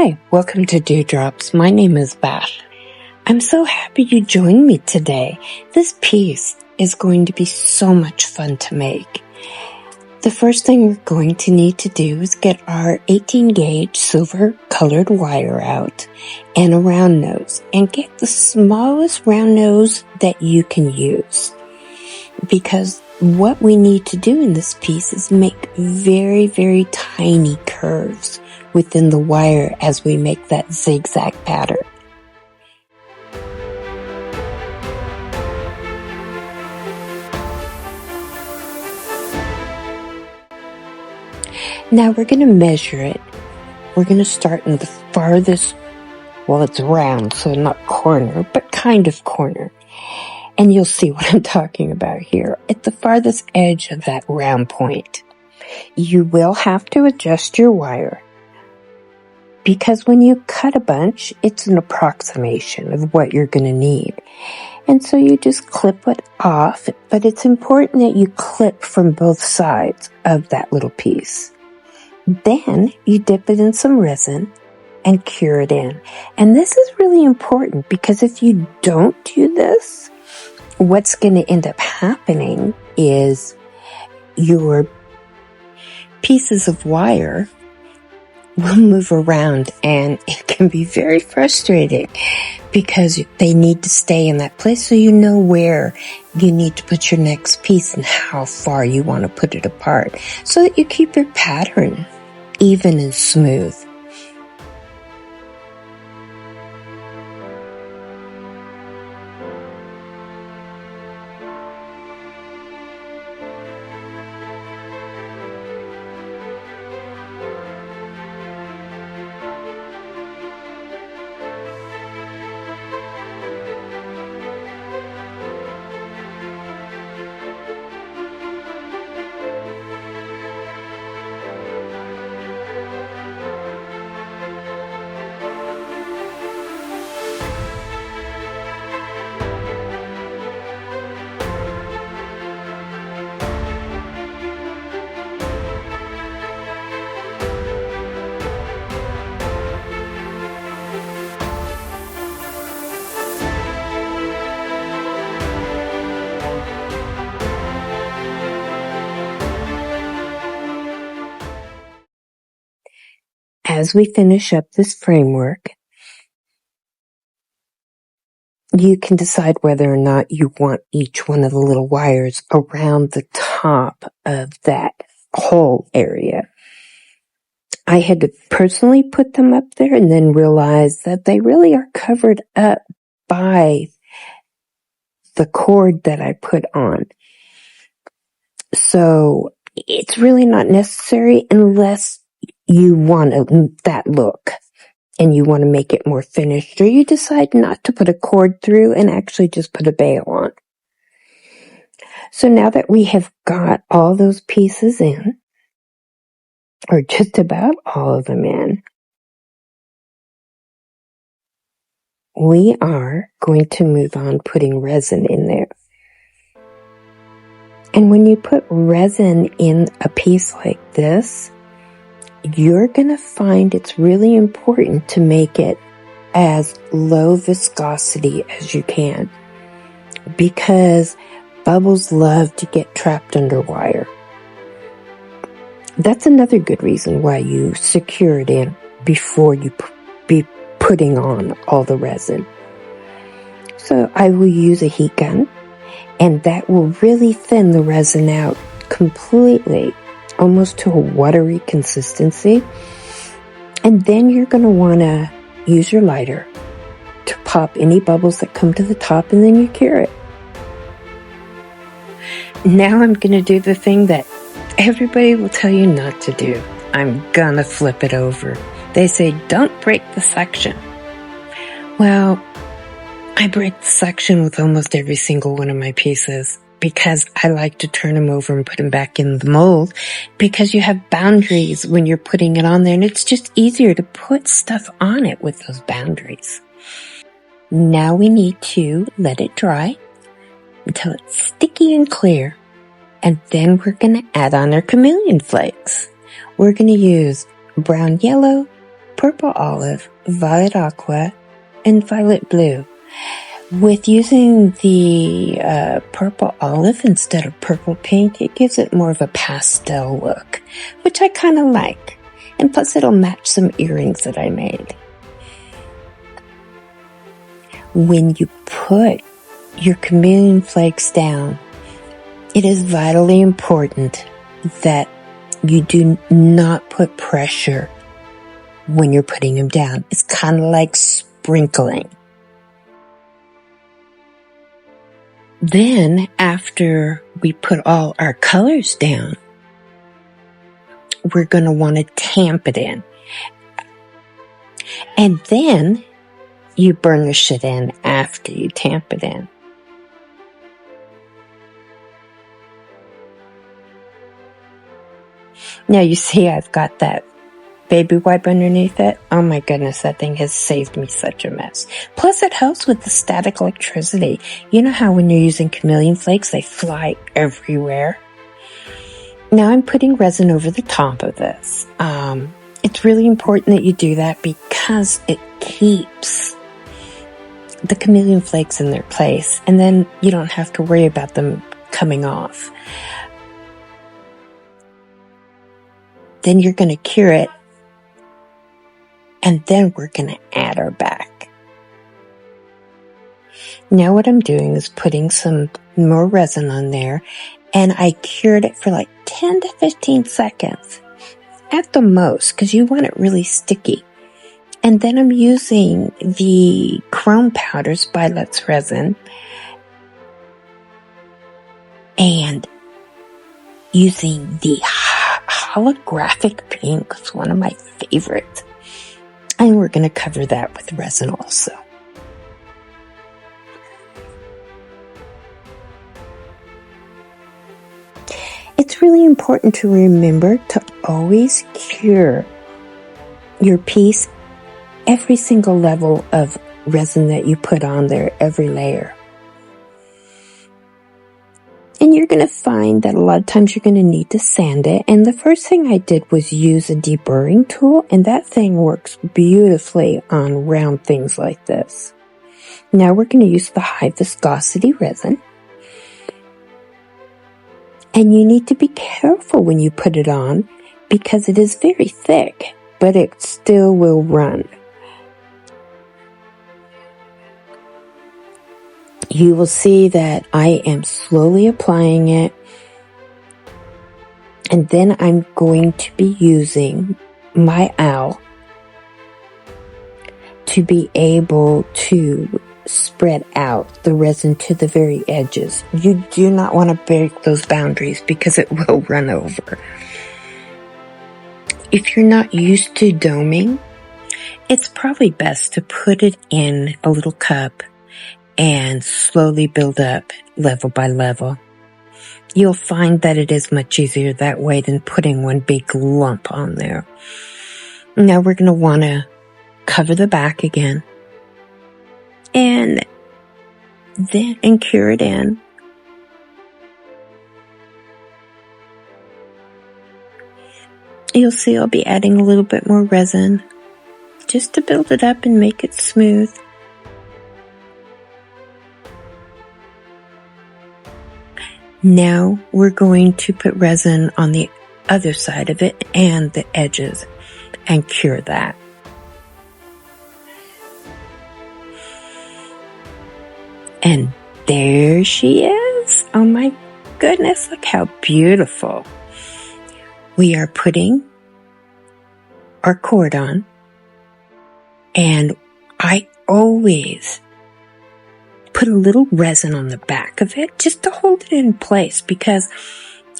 Hi, welcome to Dewdrops. My name is Bash. I'm so happy you joined me today. This piece is going to be so much fun to make. The first thing we're going to need to do is get our 18 gauge silver colored wire out and a round nose, and get the smallest round nose that you can use. Because what we need to do in this piece is make very, very tiny curves within the wire as we make that zigzag pattern. Now we're going to measure it. We're going to start in the farthest, well, it's round, so not corner, but kind of corner. And you'll see what I'm talking about here. At the farthest edge of that round point, you will have to adjust your wire, because when you cut a bunch, it's an approximation of what you're going to need. And so you just clip it off, but it's important that you clip from both sides of that little piece. Then you dip it in some resin and cure it in. And this is really important, because if you don't do this, what's going to end up happening is your pieces of wire will move around, and it can be very frustrating because they need to stay in that place, so you know where you need to put your next piece and how far you want to put it apart, so that you keep your pattern even and smooth. As we finish up this framework, you can decide whether or not you want each one of the little wires around the top of that whole area. I had to personally put them up there and then realize that they really are covered up by the cord that I put on. So it's really not necessary unless you want that look and you want to make it more finished, or you decide not to put a cord through and actually just put a bail on. So now that we have got all those pieces in, or just about all of them in, we are going to move on putting resin in there. And when you put resin in a piece like this, you're going to find it's really important to make it as low viscosity as you can, because bubbles love to get trapped under wire. That's another good reason why you secure it in before you be putting on all the resin. So I will use a heat gun, and that will really thin the resin out completely, almost to a watery consistency. And then you're going to want to use your lighter to pop any bubbles that come to the top, and then you cure it. Now I'm going to do the thing that everybody will tell you not to do. I'm going to flip it over. They say, don't break the section. Well, I break the section with almost every single one of my pieces, because I like to turn them over and put them back in the mold, because you have boundaries when you're putting it on there, and it's just easier to put stuff on it with those boundaries. Now we need to let it dry until it's sticky and clear, and then we're going to add on our chameleon flakes. We're going to use brown yellow, purple olive, violet aqua, and violet blue. With using the purple olive instead of purple paint, it gives it more of a pastel look, which I kind of like. And plus it'll match some earrings that I made. When you put your chameleon flakes down, it is vitally important that you do not put pressure when you're putting them down. It's kind of like sprinkling. Then, after we put all our colors down, we're going to want to tamp it in. And then you burnish it in after you tamp it in. Now you see I've got that baby wipe underneath it. Oh my goodness, that thing has saved me such a mess. Plus it helps with the static electricity. You know how when you're using chameleon flakes, they fly everywhere? Now I'm putting resin over the top of this. It's really important that you do that because it keeps the chameleon flakes in their place, and then you don't have to worry about them coming off. Then you're going to cure it, and then we're going to add our back. Now what I'm doing is putting some more resin on there, and I cured it for like 10 to 15 seconds at the most, because you want it really sticky. And then I'm using the chrome powders by Dewdrops Resin and using the holographic pink. It's one of my favorites. And we're going to cover that with resin also. It's really important to remember to always cure your piece every single level of resin that you put on there, every layer. And you're going to find that a lot of times you're going to need to sand it. And the first thing I did was use a deburring tool, and that thing works beautifully on round things like this. Now we're going to use the high viscosity resin. And you need to be careful when you put it on because it is very thick, but it still will run. You will see that I am slowly applying it, and then I'm going to be using my owl to be able to spread out the resin to the very edges. You do not want to break those boundaries because it will run over. If you're not used to doming, it's probably best to put it in a little cup and slowly build up level by level. You'll find that it is much easier that way than putting one big lump on there. Now we're going to want to cover the back again and then cure it in. You'll see I'll be adding a little bit more resin just to build it up and make it smooth. Now we're going to put resin on the other side of it and the edges and cure that. And there she is. Oh my goodness, look how beautiful. We are putting our cord on, and I always put a little resin on the back of it just to hold it in place because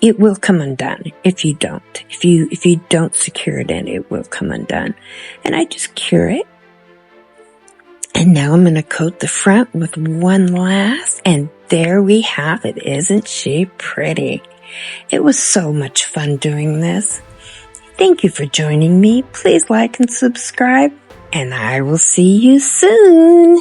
it will come undone if you don't. If you don't secure it in, it will come undone. And I just cure it. And now I'm going to coat the front with one last, and there we have it. Isn't she pretty? It was so much fun doing this. Thank you for joining me. Please like and subscribe, and I will see you soon.